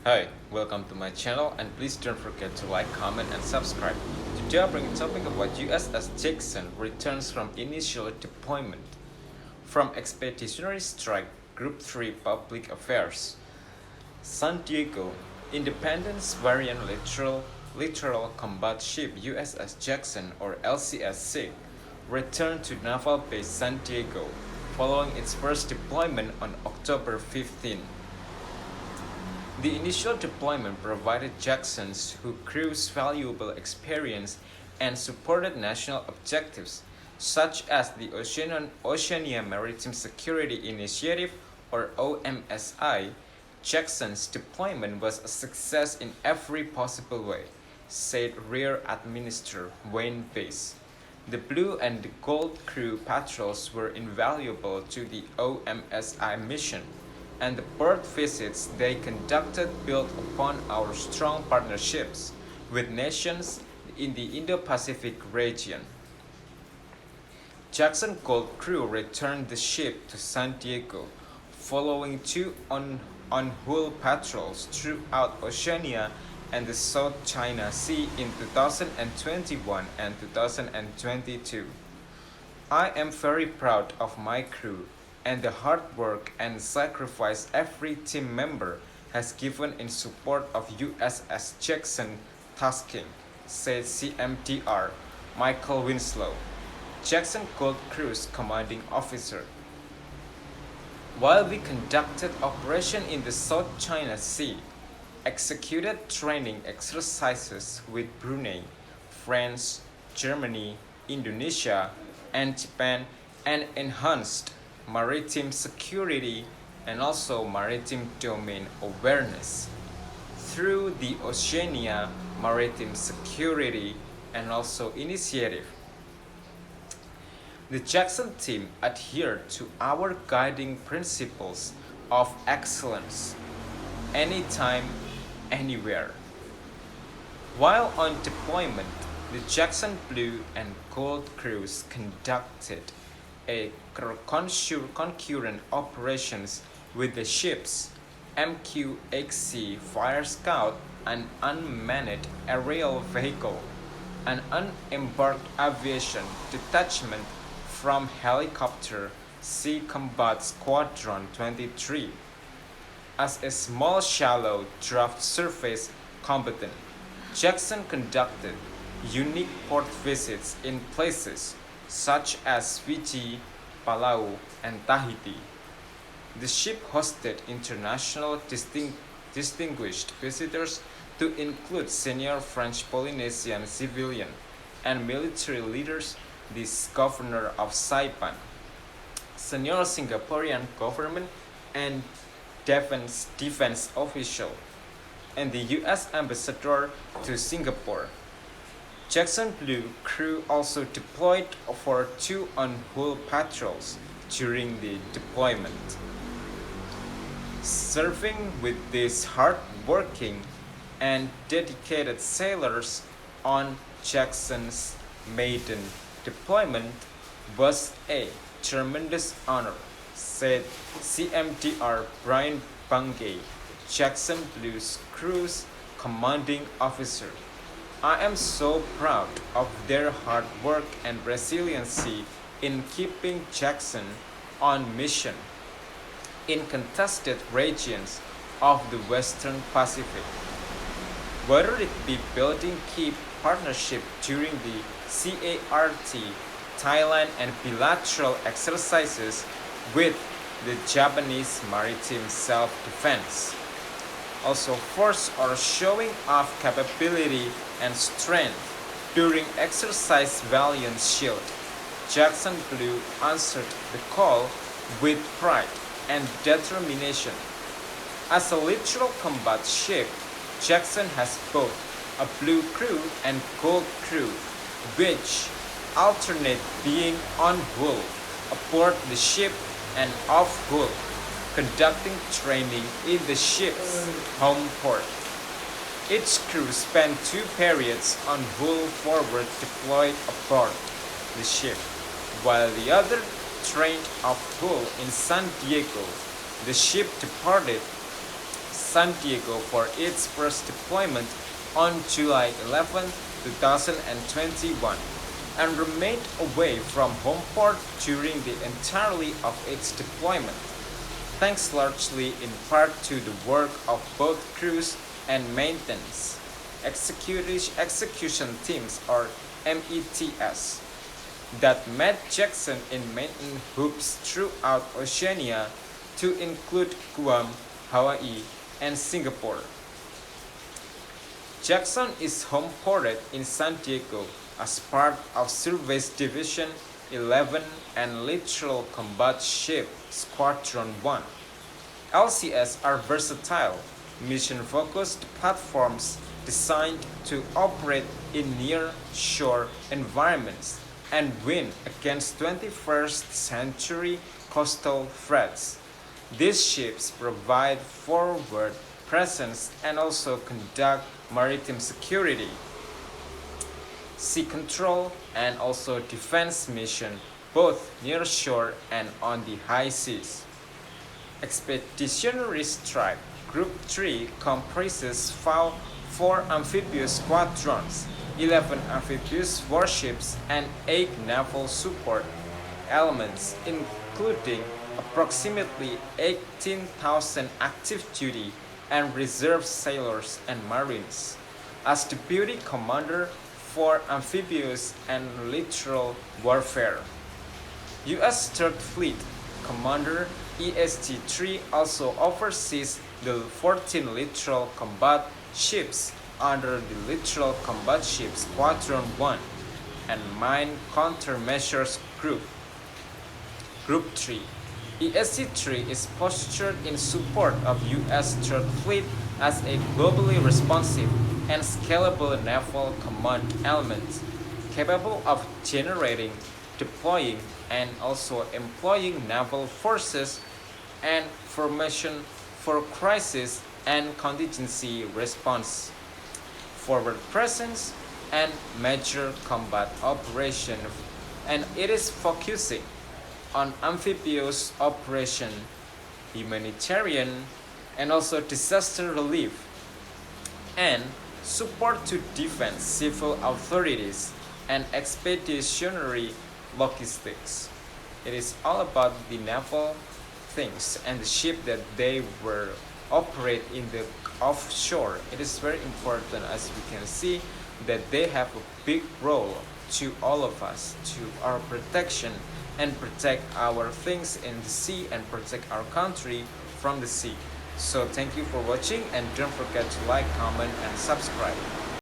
Hi, welcome to my channel and please don't forget to like, comment and subscribe. Today I bring a topic about USS Jackson returns from initial deployment from Expeditionary Strike Group 3 Public Affairs. San Diego Independence Variant Littoral Combat Ship USS Jackson or LCS-6 returned to Naval Base San Diego following its first deployment on October 15. The initial deployment provided Jackson's crews valuable experience and supported national objectives, such as the Oceania Maritime Security Initiative or OMSI. Jackson's deployment was a success in every possible way, said Rear Admiral Wayne Bass. The Blue and the Gold crew patrols were invaluable to the OMSI mission, and the port visits they conducted built upon our strong partnerships with nations in the Indo-Pacific region. Jackson Gold crew returned the ship to San Diego following two on-hull patrols throughout Oceania and the South China Sea in 2021 and 2022. I am very proud of my crew and the hard work and sacrifice every team member has given in support of USS Jackson tasking, said CMDR Michael Winslow, Jackson Gold Crew's commanding officer. While we conducted operation in the South China Sea, executed training exercises with Brunei, France, Germany, Indonesia, and Japan, and enhanced maritime security and also maritime domain awareness through the Oceania Maritime Security and also Initiative. The Jackson team adhered to our guiding principles of excellence, anytime, anywhere. While on deployment, the Jackson Blue and Gold crews conducted a concurrent operations with the ships MQHC Fire Scout, an unmanned aerial vehicle, an unembarked aviation detachment from helicopter Sea Combat Squadron 23, as a small shallow draft surface combatant. Jackson conducted unique port visits in places such as Fiji, Palau, and Tahiti. The ship hosted international distinguished visitors to include senior French Polynesian civilian and military leaders, the governor of Saipan, senior Singaporean government and defense official, and the U.S. ambassador to Singapore. Jackson Blue crew also deployed for two on-hull patrols during the deployment. Serving with these hard-working and dedicated sailors on Jackson's maiden deployment was a tremendous honor, said CMDR Brian Bungay, Jackson Blue's crew's commanding officer. I am so proud of their hard work and resiliency in keeping Jackson on mission in contested regions of the Western Pacific. Whether it be building key partnership during the CART, Thailand and bilateral exercises with the Japanese maritime self-defense. Also force or showing off capability and strength during exercise Valiant Shield. Jackson Blue answered the call with pride and determination. As a littoral combat ship, Jackson has both a blue crew and gold crew, which alternate being on hull aboard the ship and off hull, conducting training in the ship's home port. Each crew spent 2 periods on hull forward deployed aboard the ship, while the other trained off hull in San Diego. The ship departed San Diego for its first deployment on July 11, 2021, and remained away from home port during the entirety of its deployment, thanks largely in part to the work of both crews and maintenance execution teams, or METS, that met Jackson in maintenance hubs throughout Oceania, to include Guam, Hawaii, and Singapore. Jackson is home ported in San Diego as part of Surveys Division 11 and Littoral Combat Ship Squadron 1. LCS are versatile, mission-focused platforms designed to operate in near-shore environments and win against 21st century coastal threats. These ships provide forward presence and also conduct maritime security, sea control, and also defense mission, both near shore and on the high seas. Expeditionary Strike Group 3 comprises 4 amphibious squadrons, 11 amphibious warships, and 8 naval support elements, including approximately 18,000 active duty and reserve sailors and marines. As deputy commander for amphibious and littoral warfare, U.S. Third Fleet Commander EST-3 also oversees the 14 littoral combat ships under the Littoral Combat Ship Squadron 1 and Mine Countermeasures Group. Group 3. EST-3 is postured in support of U.S. Third Fleet as a globally responsive and scalable naval command element, capable of generating, deploying, and also employing naval forces and formation for crisis and contingency response, forward presence, and major combat operation, and it is focusing on amphibious operation, humanitarian, and also disaster relief, and support to defense civil authorities and expeditionary logistics. It is all about the naval things and the ship that they were operate in the offshore. It is very important, as we can see, that they have a big role to all of us, to our protection, and protect our things in the sea and protect our country from the sea. So thank you for watching, and don't forget to like, comment, and subscribe.